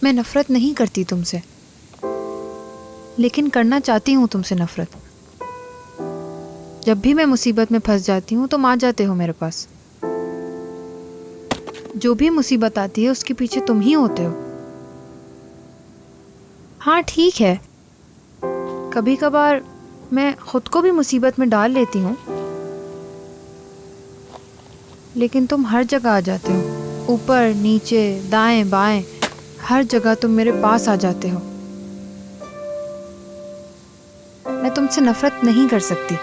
मैं नफरत नहीं करती तुमसे, लेकिन करना चाहती हूँ तुमसे नफरत। जब भी मैं मुसीबत में फंस जाती हूँ तुम आ जाते हो मेरे पास। जो भी मुसीबत आती है उसके पीछे तुम ही होते हो। हाँ ठीक है, कभी कभार मैं खुद को भी मुसीबत में डाल लेती हूँ, लेकिन तुम हर जगह आ जाते हो। ऊपर नीचे दाएं बाएं हर जगह तुम मेरे पास आ जाते हो। मैं तुमसे नफरत नहीं कर सकती।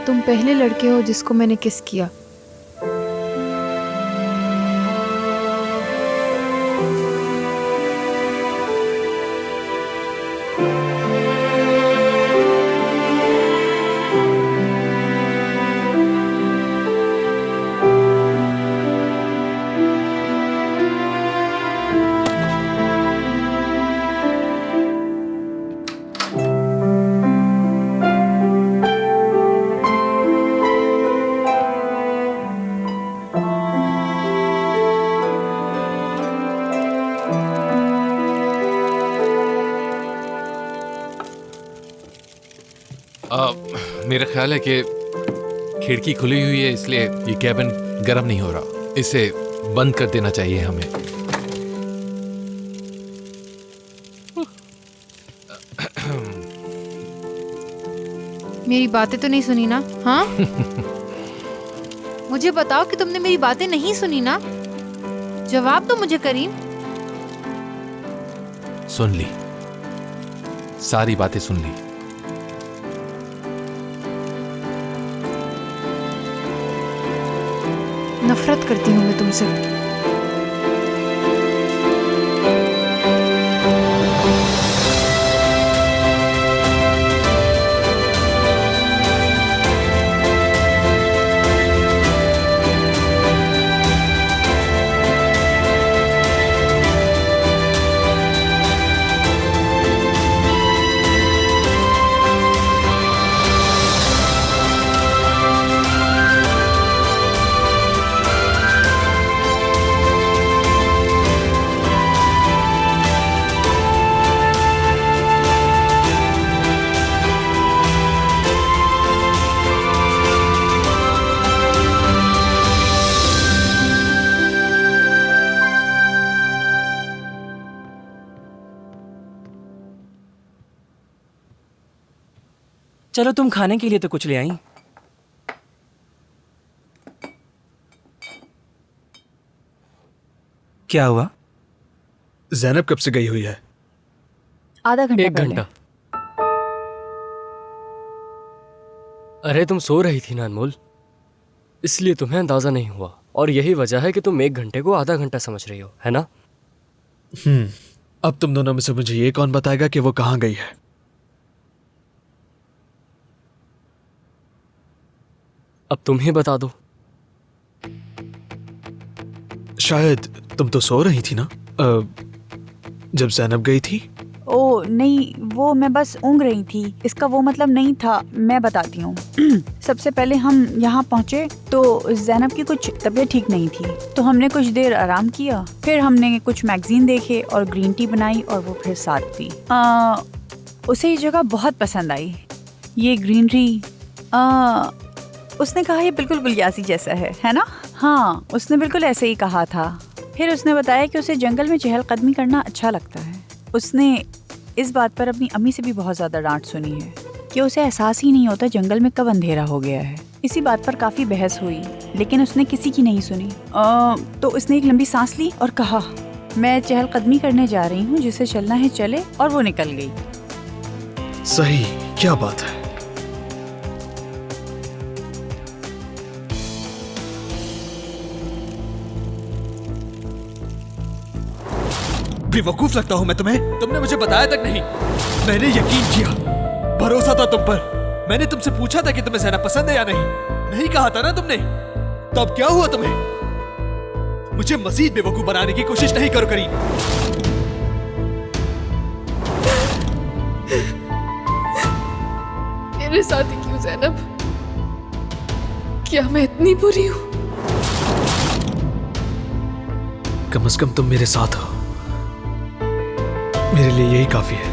तुम पहले लड़के हो जिसको मैंने किस किया। मेरा ख्याल है कि खिड़की खुली हुई है, इसलिए ये कैबिन गर्म नहीं हो रहा। इसे बंद कर देना चाहिए हमें। मेरी बातें तो नहीं सुनी ना? हाँ मुझे बताओ कि तुमने मेरी बातें नहीं सुनी ना? जवाब दो मुझे करीम। सुन ली, सारी बातें सुन ली। नफरत करती हूँ मैं तुमसे। चलो तुम खाने के लिए तो कुछ ले आई। क्या हुआ? ज़ैनब कब से गई हुई है? आधा घंटा 1 घंटा। अरे तुम सो रही थी ना अनमोल, इसलिए तुम्हें अंदाजा नहीं हुआ। और यही वजह है कि तुम 1 घंटे को आधा घंटा समझ रही हो, है ना? अब तुम दोनों में से मुझे ये कौन बताएगा कि वो कहाँ गई है? अब तुम ही बता दो। शायद तुम तो सो रही थी ना जब ज़ैनब गई थी? ओ नहीं, वो मैं बस ऊँघ रही थी। इसका वो मतलब नहीं था। मैं बताती हूँ। सबसे पहले हम यहाँ पहुँचे तो ज़ैनब की कुछ तबीयत ठीक नहीं थी, तो हमने कुछ देर आराम किया। फिर हमने कुछ मैगजीन देखे और ग्रीन टी बनाई और वो फिर साथ पी। उसे ये जगह बहुत पसंद आई, ये ग्रीनरी। उसने कहा ये बिल्कुल गुलियासी जैसा है ना? हाँ, उसने बिल्कुल ऐसे ही कहा था। फिर उसने बताया कि उसे जंगल में चहलकदमी करना अच्छा लगता है। उसने इस बात पर अपनी अम्मी से भी बहुत ज़्यादा डांट सुनी है कि उसे एहसास ही नहीं होता जंगल में कब अंधेरा हो गया है। इसी बात पर काफ़ी बहस हुई, लेकिन उसने किसी की नहीं सुनी। तो उसने एक लंबी सांस ली और कहा, मैं चहलकदमी करने जा रही हूँ, जिसे चलना है चले, और वो निकल गई। सही, क्या बात है। बेवकूफ लगता हूं मैं तुम्हें? तुमने मुझे बताया तक नहीं। मैंने यकीन किया, भरोसा था तुम पर। मैंने तुमसे पूछा था कि तुम्हें ज़ैनब पसंद है या नहीं। नहीं कहा था ना तुमने? तो अब क्या हुआ तुम्हें? मुझे मजीद बेवकूफ बनाने की कोशिश नहीं करो करीम। मेरे साथ ही क्यों ज़ैनब? क्या मैं इतनी बुरी हूँ? कम से कम तुम मेरे साथ हो, मेरे लिए यही काफी है।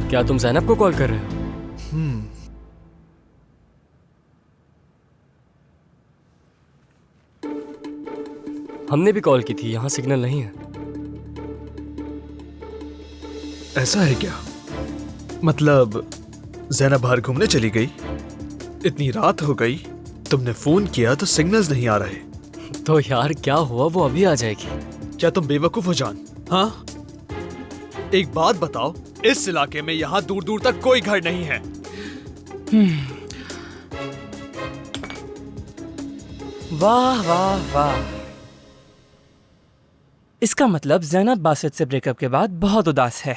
क्या तुम ज़ैनब को कॉल कर रहे हो? हमने भी कॉल की थी, यहाँ सिग्नल नहीं है। ऐसा है क्या? मतलब ज़ैनब बाहर घूमने चली गई, इतनी रात हो गई, तुमने फोन किया तो सिग्नल्स नहीं आ रहे। तो यार क्या हुआ, वो अभी आ जाएगी। क्या तुम बेवकूफ हो जान? हाँ, एक बात बताओ, इस इलाके में यहाँ दूर दूर तक कोई घर नहीं है। वाह वाह वाह, इसका मतलब ज़ैनब बासित से ब्रेकअप के बाद बहुत उदास है।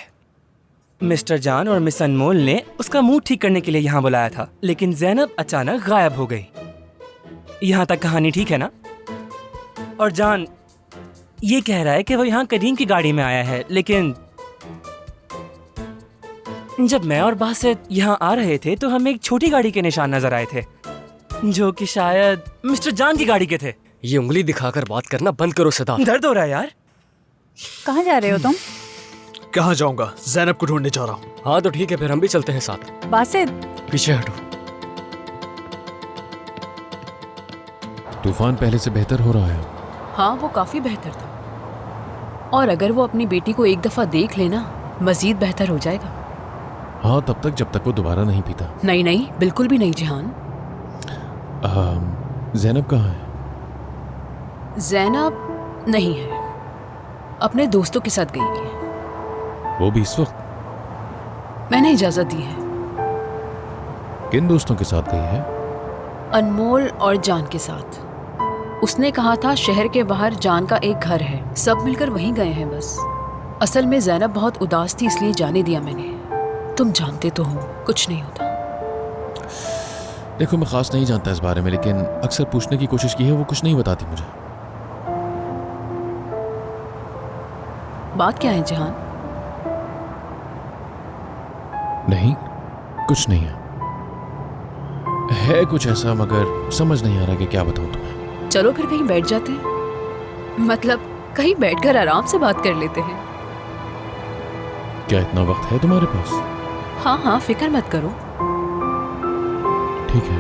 मिस्टर जान और मिस अनमोल ने उसका मूड ठीक करने के लिए यहाँ बुलाया था, लेकिन ज़ैनब अचानक गायब हो गई। यहाँ तक कहानी ठीक है ना? और जान ये कह रहा है कि वो यहाँ करीम की गाड़ी में आया है, लेकिन जब मैं और बासित यहाँ आ रहे थे तो हमें एक छोटी गाड़ी के निशान नजर आए थे, जो कि शायद मिस्टर जान की गाड़ी के थे। ये उंगली दिखाकर बात करना बंद करो सदा। दर्द हो रहा है यार। कहाँ जा रहे हो तुम? कहाँ जाऊंगा, ज़ैनब को ढूंढने जा रहा हूँ। हाँ तो ठीक है, फिर हम भी चलते हैं साथ। बासित, पीछे हटो। तूफान पहले से बेहतर हो रहा है। हाँ, वो काफी बेहतर था, और अगर वो अपनी बेटी को एक दफा देख लेना, मजीद बेहतर हो जाएगा। हाँ, तब तक जब तक वो दोबारा नहीं पीता। नहीं नहीं, बिल्कुल भी नहीं जिहान। ज़ैनब कहाँ है? ज़ैनब नहीं है, अपने दोस्तों के साथ गई है। वो भी इस वक्त? मैंने इजाजत दी है। किन दोस्तों के साथ गई है? अनमोल और जान के साथ। उसने कहा था शहर के बाहर जान का एक घर है, सब मिलकर वहीं गए हैं बस। असल में ज़ैनब बहुत उदास थी, इसलिए जाने दिया मैंने। तुम जानते तो हो, कुछ नहीं होता। देखो, मैं खास नहीं जानता इस बारे में, लेकिन अक्सर पूछने की कोशिश की है, वो कुछ नहीं बताती मुझे। बात क्या है जिहान? नहीं, कुछ नहीं है कुछ ऐसा, मगर समझ नहीं आ रहा कि क्या बताऊं तुम्हें। चलो फिर कहीं बैठ जाते हैं, मतलब कहीं बैठकर आराम से बात कर लेते हैं। क्या इतना वक्त है तुम्हारे पास? हाँ हाँ, फिक्र मत करो। ठीक है।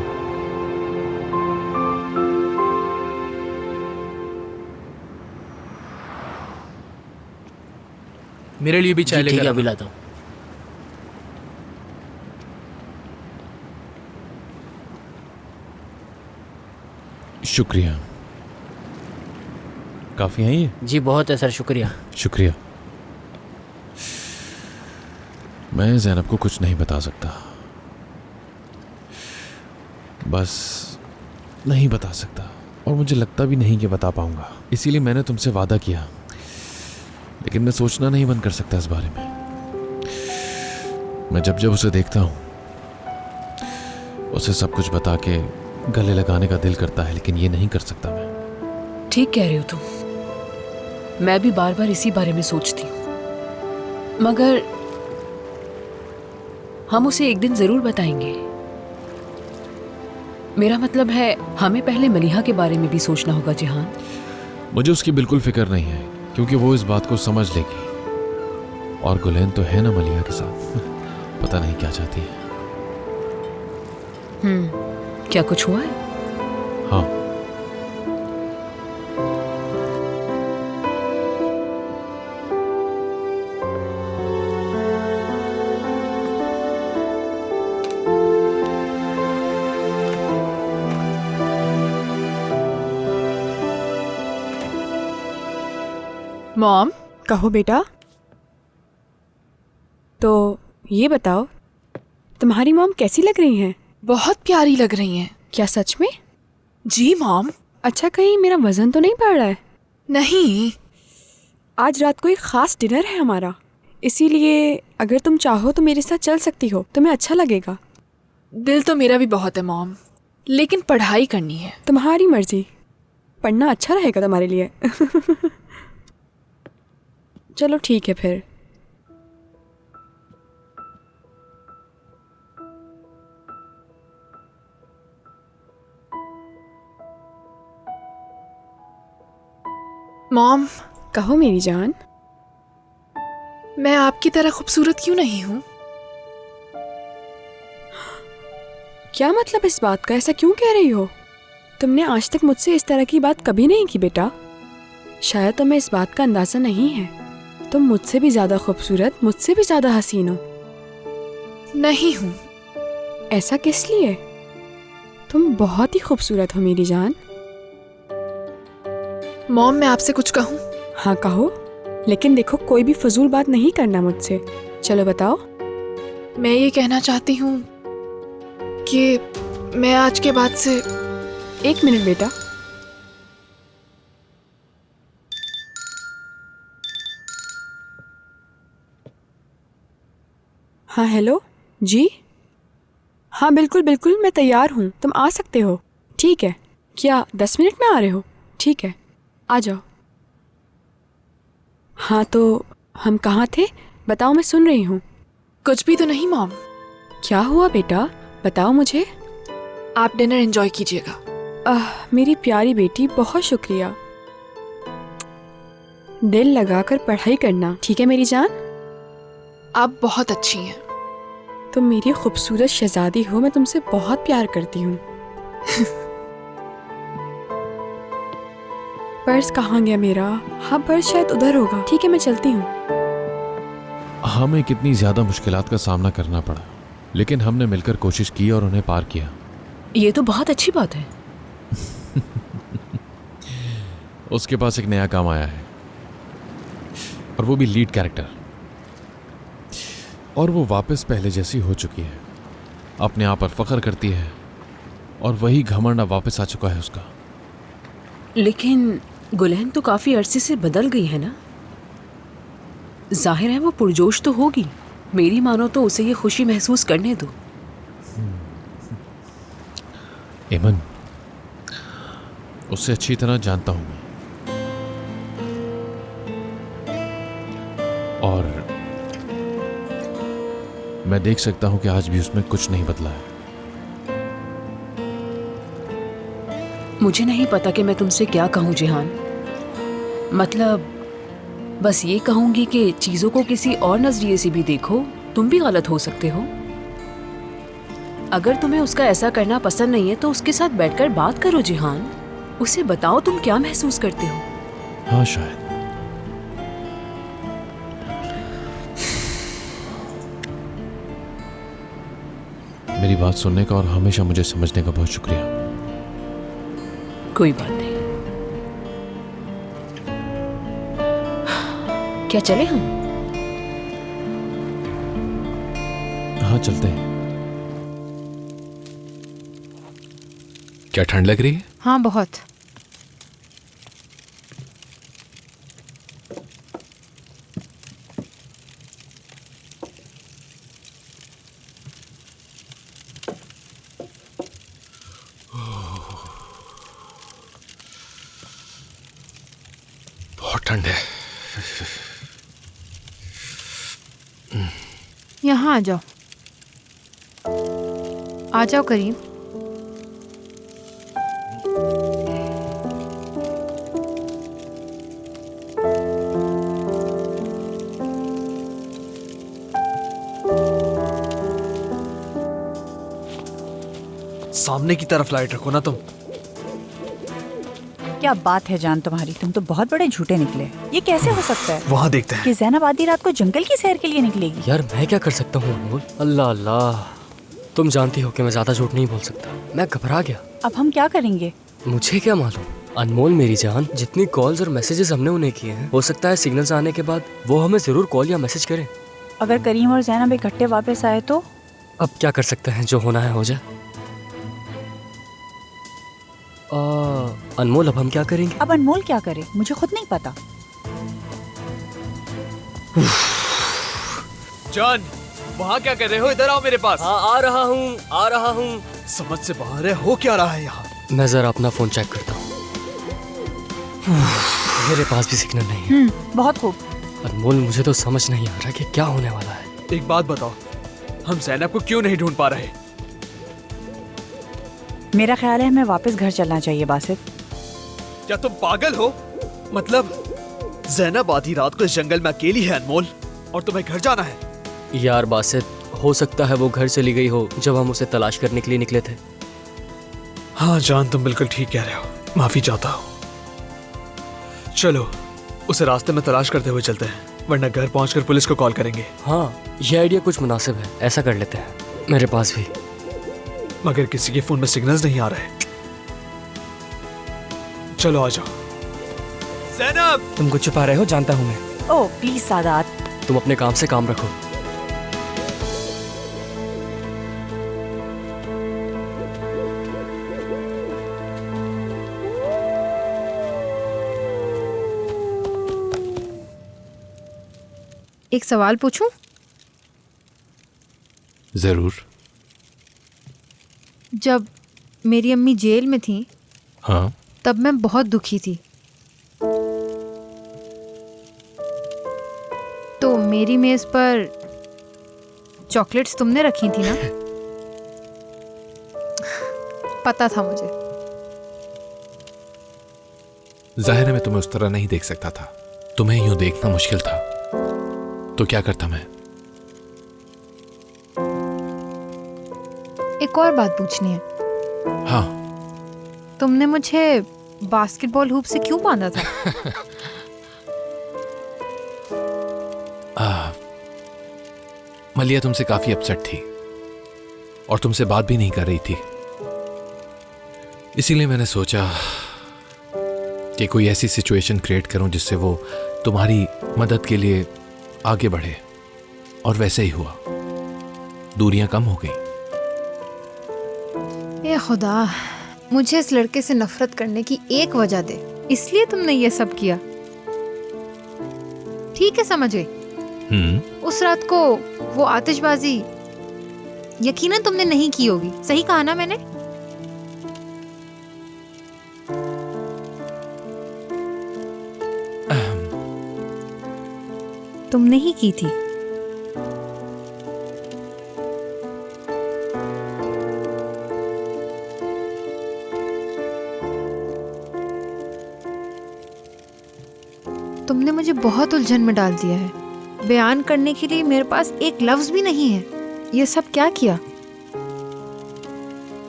मेरे लिए भी चाय ठीक है, लेकर अभी लाता हूँ। शुक्रिया। काफी है ये? जी बहुत है सर, शुक्रिया। शुक्रिया। मैं ज़ैनब को कुछ नहीं बता सकता, बस नहीं बता सकता, और मुझे लगता भी नहीं कि बता पाऊंगा। इसीलिए मैंने तुमसे वादा किया, लेकिन मैं सोचना नहीं बंद कर सकता इस बारे में। मैं जब जब उसे देखता हूं, उसे सब कुछ बता के गले लगाने का दिल करता है, लेकिन ये नहीं कर सकता मैं। ठीक कह रहे हो तुम। मैं भी बार बार इसी बारे में सोचती हूँ, मगर हम उसे एक दिन जरूर बताएंगे। मेरा मतलब है, हमें पहले मलिहा के बारे में भी सोचना होगा जिहान। मुझे उसकी बिल्कुल फिक्र नहीं है, क्योंकि वो इस बात को समझ लेगी। और गुलैन तो है ना मलिहा के साथ, पता नहीं क्या चाहती है। क्या कुछ हुआ है? हाँ, मॉम, कहो बेटा। तो ये बताओ, तुम्हारी मॉम कैसी लग रही हैं? बहुत प्यारी लग रही हैं। क्या सच में? जी मॉम। अच्छा, कहीं मेरा वजन तो नहीं बढ़ रहा है? नहीं। आज रात को एक खास डिनर है हमारा, इसीलिए अगर तुम चाहो तो मेरे साथ चल सकती हो, तुम्हें अच्छा लगेगा। दिल तो मेरा भी बहुत है मॉम, लेकिन पढ़ाई करनी है। तुम्हारी मर्जी, पढ़ना अच्छा रहेगा तुम्हारे लिए। चलो ठीक है फिर। मॉम, कहो मेरी जान। मैं आपकी तरह खूबसूरत क्यों नहीं हूँ? क्या मतलब इस बात का? ऐसा क्यों कह रही हो? तुमने आज तक मुझसे इस तरह की बात कभी नहीं की बेटा। शायद तुम्हें इस बात का अंदाजा नहीं है, तुम मुझसे भी ज्यादा खूबसूरत, मुझसे भी ज्यादा हसीन हो। नहीं हूँ। ऐसा किस लिए? तुम बहुत ही खूबसूरत हो मेरी जान। मॉम, मैं आपसे कुछ कहूँ? हाँ कहो, लेकिन देखो कोई भी फजूल बात नहीं करना मुझसे। चलो बताओ। मैं ये कहना चाहती हूँ कि मैं आज के बाद से... एक मिनट बेटा। हाँ हेलो जी। हाँ बिल्कुल बिल्कुल, मैं तैयार हूँ, तुम आ सकते हो। ठीक है। क्या 10 मिनट में आ रहे हो? ठीक है, आ जाओ। हाँ तो हम कहाँ थे? बताओ, मैं सुन रही हूँ। कुछ भी तो नहीं मॉम। क्या हुआ बेटा, बताओ मुझे। आप डिनर एंजॉय कीजिएगा। मेरी प्यारी बेटी, बहुत शुक्रिया। दिल लगाकर पढ़ाई करना, ठीक है मेरी जान? आप बहुत अच्छी हैं। तुम मेरी खूबसूरत शहजादी हो, मैं तुमसे बहुत प्यार करती हूँ। पर्स कहाँ गया मेरा? हाँ पर्स शायद उधर होगा। ठीक है मैं चलती हूँ। हमें कितनी ज्यादा मुश्किलात का सामना करना पड़ा, लेकिन हमने मिलकर कोशिश की और उन्हें पार किया। ये तो बहुत अच्छी बात है। उसके पास एक नया काम आया है, और वो भी लीड कैरेक्टर, और वो वापस पहले जैसी हो चुकी है। अपने आप पर फख्र करती है, और वही घमंड अब वापस आ चुका है उसका। लेकिन गुलहन तो काफी अरसे से बदल गई है ना? जाहिर है वो पुरजोश तो होगी। मेरी मानो तो उसे ये खुशी महसूस करने दो। एमन, उससे अच्छी तरह जानता हूं मैं, और मैं देख सकता हूं कि आज भी उसमें कुछ नहीं बदला है। मुझे नहीं पता कि मैं तुमसे क्या कहूँ जिहान। मतलब बस ये कहूंगी कि चीजों को किसी और नजरिए से भी देखो, तुम भी गलत हो सकते हो। अगर तुम्हें उसका ऐसा करना पसंद नहीं है तो उसके साथ बैठकर बात करो जिहान। उसे बताओ तुम क्या महसूस करते हो। हाँ शायद। मेरी बात सुनने का और हमेशा मुझे समझने का बहुत शुक्रिया। कोई बात नहीं। क्या चले हम? हाँ चलते हैं। क्या ठंड लग रही है? हाँ बहुत। बहुत ठंड है। यहाँ आ जाओ, आ जाओ करीब। सामने की तरफ लाइट रखो ना तुम। क्या बात है जान तुम्हारी, तुम तो बहुत बड़े झूठे निकले। ये कैसे हो सकता है वहाँ देखते हैं। कि ज़ैनब आधी रात को जंगल की सैर के लिए निकलेगी? यार मैं क्या कर सकता हूँ अनमोल? अल्लाह अल्लाह, तुम जानती हो कि मैं ज़्यादा झूठ नहीं बोल सकता। मैं घबरा गया। अब हम क्या करेंगे? मुझे क्या मालूम, अनमोल मेरी जान, जितनी कॉल्स और मैसेजेस हमने उन्हें किए हैं, हो सकता है सिग्नल्स आने के बाद वो हमें जरूर कॉल या मैसेज करें। अगर करीम और जैनब इकट्ठे वापस आए तो? अब क्या कर सकते हैं, जो होना है हो जाए। अनमोल अब हम क्या करेंगे? अब अनमोल क्या करे मुझे खुद नहीं पता। जान, वहाँ क्या कर रहे हो? इधर आओ मेरे पास। हाँ आ रहा हूँ। समझ से बाहर है, हो क्या रहा है यहाँ? मैं जरा अपना फोन चेक करता हूँ। मेरे पास भी सिग्नल नहीं है। बहुत खूब। अनमोल मुझे तो समझ नहीं आ रहा कि क्या होने वाला है। एक बात बताओ, हम ज़ैनब को क्यों नहीं ढूंढ पा रहे? मेरा ख्याल है हमें वापस घर चलना चाहिए बासित। क्या तुम पागल हो? मतलब ज़ैनब आधी रात को इस जंगल में अकेली है अनमोल, और तुम्हें घर जाना है? यार बासित, हो सकता है वो घर चली गई हो जब हम उसे तलाश करने के लिए निकले थे। हाँ जान, तुम बिल्कुल ठीक कह रहे हो। माफी चाहता हूँ। चलो उसे रास्ते में तलाश करते हुए चलते हैं, वरना घर पहुंचकर पुलिस को कॉल करेंगे। हाँ ये आइडिया कुछ मुनासिब है, ऐसा कर लेते हैं। मेरे पास भी। मगर किसी के फोन में सिग्नल्स नहीं आ रहे। चलो आ जाओ। ज़ैनब! तुम कुछ छुपा रहे हो, जानता हूँ मैं। Oh please Sadat. तुम अपने काम से काम रखो। एक सवाल पूछूं? जरूर। जब मेरी अम्मी जेल में थी, हाँ। तब मैं बहुत दुखी थी। तो मेरी मेज पर चॉकलेट्स तुमने रखी थी ना? पता था मुझे। जाहिर है मैं तुम्हें उस तरह नहीं देख सकता था, तुम्हें यूं देखना मुश्किल था, तो क्या करता मैं? एक और बात पूछनी है। हाँ। तुमने मुझे बास्केटबॉल हूप से क्यों बांधा था? मलिया तुमसे काफी अपसेट थी और तुमसे बात भी नहीं कर रही थी, इसीलिए मैंने सोचा कि कोई ऐसी सिचुएशन क्रिएट करूं जिससे वो तुम्हारी मदद के लिए आगे बढ़े, और वैसे ही हुआ। दूरियां कम हो गई। ए खुदा, मुझे इस लड़के से नफरत करने की एक वजह दे, इसलिए तुमने ये सब किया। ठीक है, समझे? उस रात को वो आतिशबाजी यकीनन तुमने नहीं की होगी, सही कहा ना मैंने? तुमने ही की थी। तुमने मुझे बहुत उलझन में डाल दिया है। बयान करने के लिए मेरे पास एक लफ्ज भी नहीं है। ये सब क्या किया?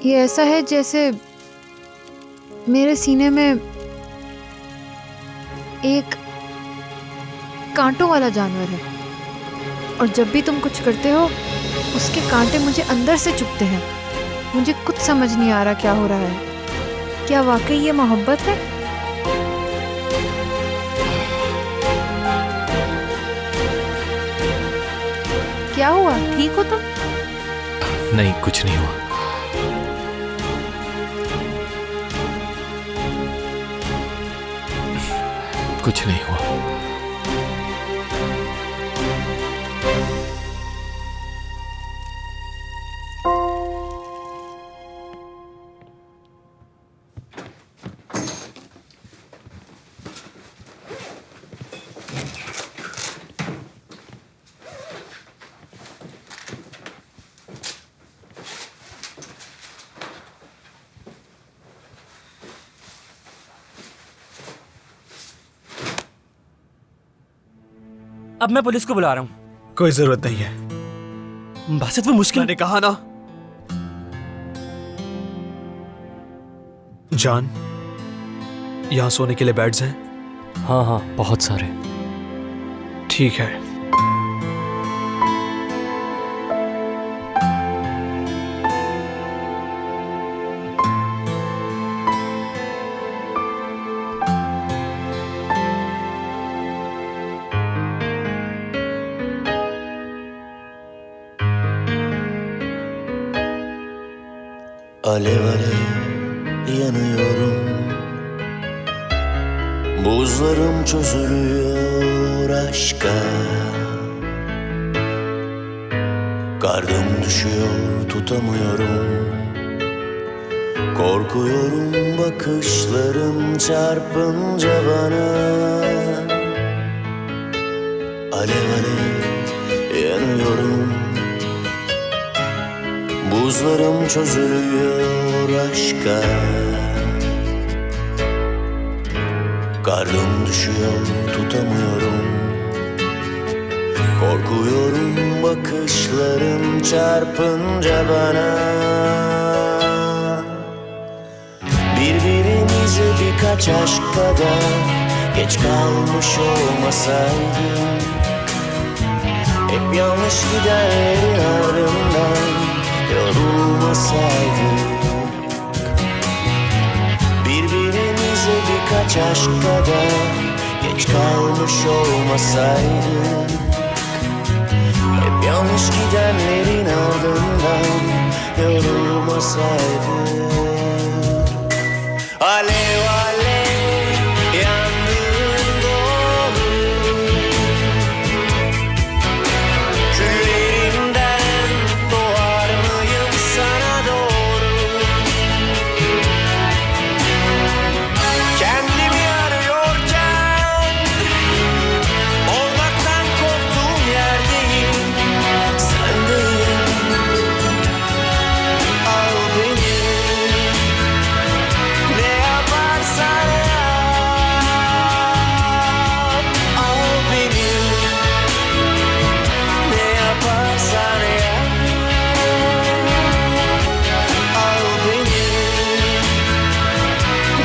ये ऐसा है जैसे मेरे सीने में एक कांटों वाला जानवर है, और जब भी तुम कुछ करते हो उसके कांटे मुझे अंदर से चुभते हैं। मुझे कुछ समझ नहीं आ रहा क्या हो रहा है। क्या वाकई ये मोहब्बत है? क्या हुआ? ठीक हो तुम? नहीं, कुछ नहीं हुआ। कुछ नहीं हुआ। अब मैं पुलिस को बुला रहा हूँ। कोई जरूरत नहीं है बासित, वो मुश्किल। मैंने कहा ना। जान, यहाँ सोने के लिए बेड्स हैं? हाँ हाँ, बहुत सारे। ठीक है। Alev alev yanıyorum. Buzlarım çözülüyor aşka. Kardım düşüyor, tutamıyorum. Korkuyorum bakışlarım çarpınca bana. Alev alev yanıyorum. Buzlarım çözülüyor aşka. Kardım düşüyor, tutamıyorum. Korkuyorum bakışlarım çarpınca bana. Birbirimize birkaç aşk kadar geç kalmış olmasaydık, hep yanlış gidenlerin ardından yorulmasaydık. Birbirimize birkaç aşk kadar geç kalmış olmasaydık, hep yanlış gidenlerin ardından yorulmasaydık. Alev alev yandığın doğru, küllerimden doğar mıyım sana doğru? Kendimi arıyorken olmaktan korktuğum yerdeyim, sendeyim. Al beni, ne yaparsan yap. Al beni, ne yaparsan yap. Al beni,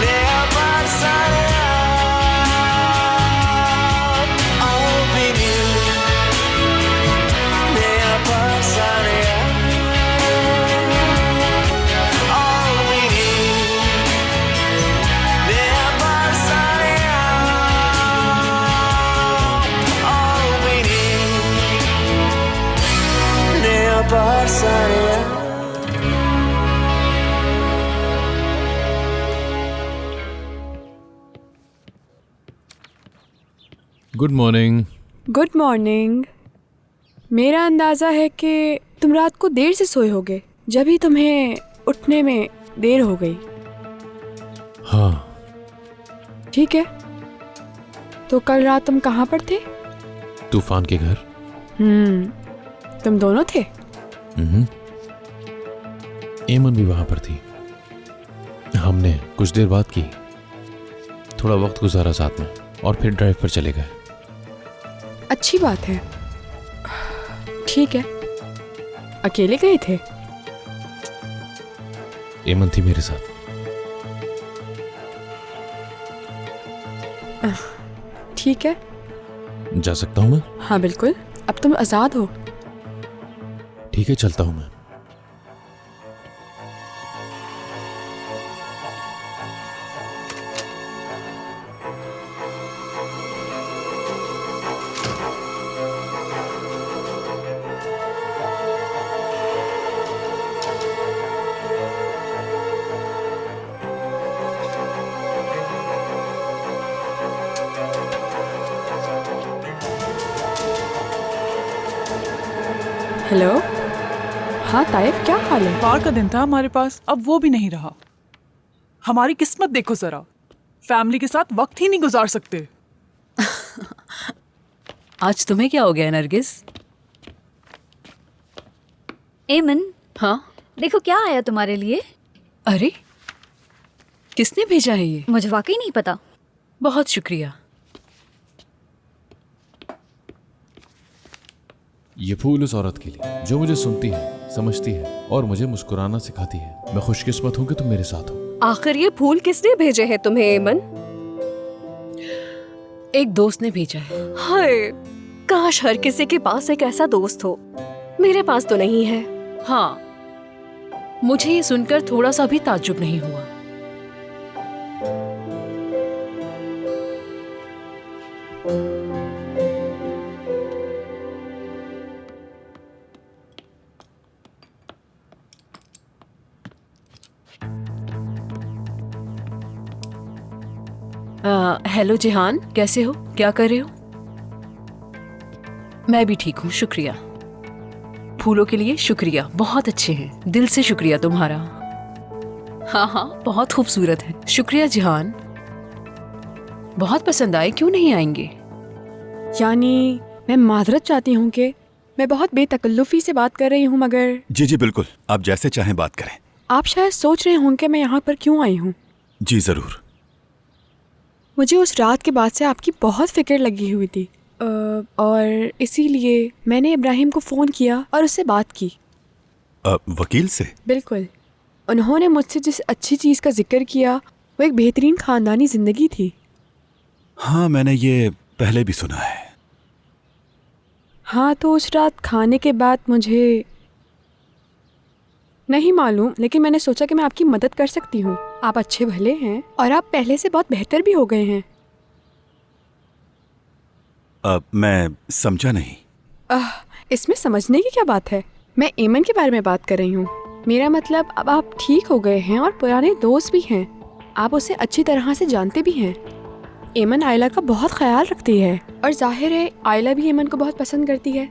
ne yaparsan yap. Al beni, ne yaparsan yap. Al beni, ne yaparsan yap. Al beni, ne yaparsan yap. Good morning. Good morning. मेरा अंदाज़ा है कि तुम रात को देर से सोए होगे, जब ही तुम्हें उठने में देर हो गई। हाँ, ठीक है, तो कल रात तुम कहाँ पर थे? तूफान के घर। तुम दोनों थे? एमन भी वहां पर थी। हमने कुछ देर बात की, थोड़ा वक्त गुजारा साथ में और फिर ड्राइव पर चले गए। अच्छी बात है। ठीक है, अकेले गए थे? एमन थी मेरे साथ। ठीक है। जा सकता हूँ मैं? हाँ बिल्कुल, अब तुम आज़ाद हो। ठीक है, चलता हूँ मैं। हेलो। हाँ ताइफ, क्या हाल है? बार का दिन था हमारे पास, अब वो भी नहीं रहा। हमारी किस्मत देखो जरा, फैमिली के साथ वक्त ही नहीं गुजार सकते। आज तुम्हें क्या हो गया नरगिस? एमन, हाँ देखो क्या आया तुम्हारे लिए। अरे किसने भेजा है ये? मुझे वाकई नहीं पता। बहुत शुक्रिया। ये फूल उस औरत के लिए जो मुझे सुनती है, समझती है और मुझे मुस्कुराना सिखाती है। मैं खुशकिस्मत हूँ कि तुम मेरे साथ हो। आखिर ये फूल किसने भेजे हैं तुम्हें एमन? एक दोस्त ने भेजा है। हाय, काश हर किसी के पास एक ऐसा दोस्त हो। मेरे पास तो नहीं है। हाँ, मुझे ये सुनकर थोड़ा सा भी ताज्जुब नहीं हुआ। हेलो जिहान, कैसे हो? क्या कर रहे हो? मैं भी ठीक हूँ, शुक्रिया। फूलों के लिए शुक्रिया, बहुत अच्छे हैं, दिल से शुक्रिया तुम्हारा। हाँ हाँ, बहुत खूबसूरत है। शुक्रिया जिहान, बहुत पसंद आए, क्यों नहीं आएंगे? यानी मैं माजरत चाहती हूँ कि मैं बहुत बेतकल्लुफ़ी से बात कर रही हूँ, मगर जी जी बिल्कुल, आप जैसे चाहें बात करें। आप शायद सोच रहे होंगे मैं यहाँ पर क्यों आई हूँ। जी ज़रूर। मुझे उस रात के बाद से आपकी बहुत फिक्र लगी हुई थी और इसीलिए मैंने इब्राहिम को फ़ोन किया और उससे बात की। वकील से? बिल्कुल। उन्होंने मुझसे जिस अच्छी चीज़ का जिक्र किया वो एक बेहतरीन ख़ानदानी ज़िंदगी थी। हाँ, मैंने ये पहले भी सुना है। हाँ, तो उस रात खाने के बाद मुझे नहीं मालूम, लेकिन मैंने सोचा कि मैं आपकी मदद कर सकती हूँ। आप अच्छे भले हैं और आप पहले से बहुत बेहतर भी हो गए हैं। मैं समझा नहीं। इसमें समझने की क्या बात है? मैं एमन के बारे में बात कर रही हूँ। मेरा मतलब अब आप ठीक हो गए हैं और पुराने दोस्त भी हैं। आप उसे अच्छी तरह से जानते भी हैं। एमन आयला का बहुत ख्याल रखती है और जाहिर है आयला भी एमन को बहुत पसंद करती है।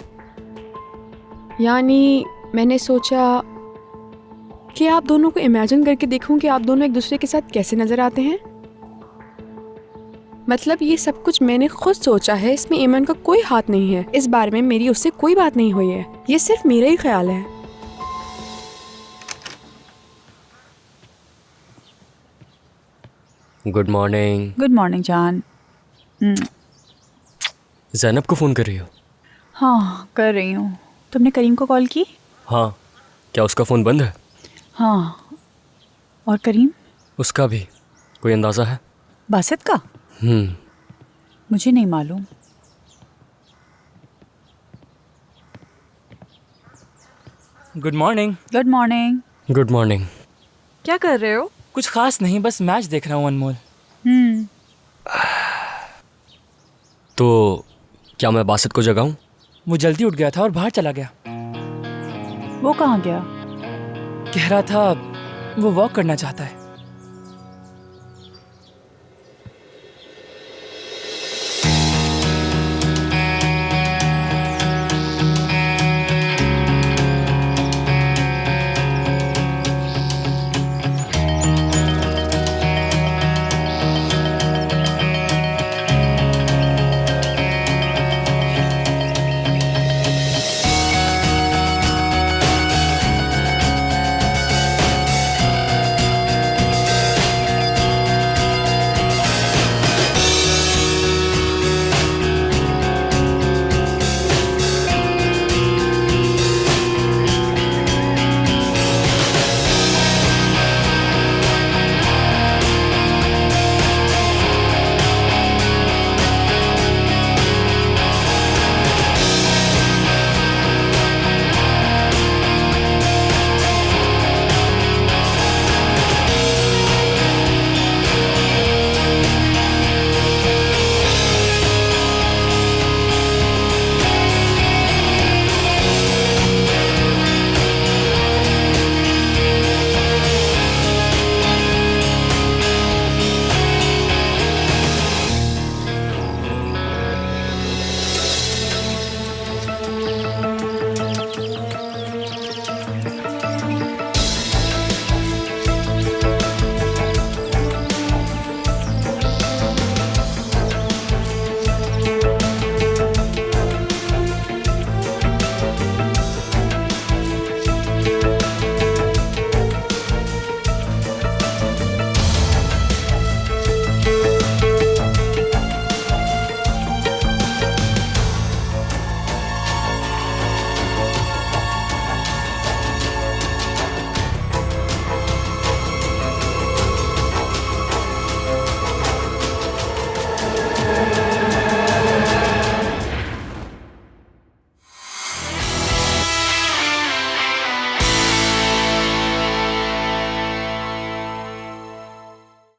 यानी मैंने सोचा कि आप दोनों को इमेजिन करके देखूं कि आप दोनों एक दूसरे के साथ कैसे नज़र आते हैं। मतलब ये सब कुछ मैंने खुद सोचा है, इसमें एमन का कोई हाथ नहीं है। इस बारे में मेरी उससे कोई बात नहीं हुई है, ये सिर्फ मेरा ही ख्याल है। Good morning. गुड मॉर्निंग जान। ज़ैनब को फ़ोन कर रही हो? हाँ, कर रही हूँ। तुमने करीम को कॉल की? हाँ। क्या उसका फ़ोन बंद है? हाँ। और करीम? उसका भी। कोई अंदाज़ा है? बासित का? मुझे नहीं मालूम। Good morning. Good morning. Good morning. क्या कर रहे हो? कुछ खास नहीं, बस मैच देख रहा हूँ अनमोल। तो क्या मैं बासित को जगाऊं? वो जल्दी उठ गया था और बाहर चला गया। वो कहाँ गया? कह रहा था वो वॉक करना चाहता है।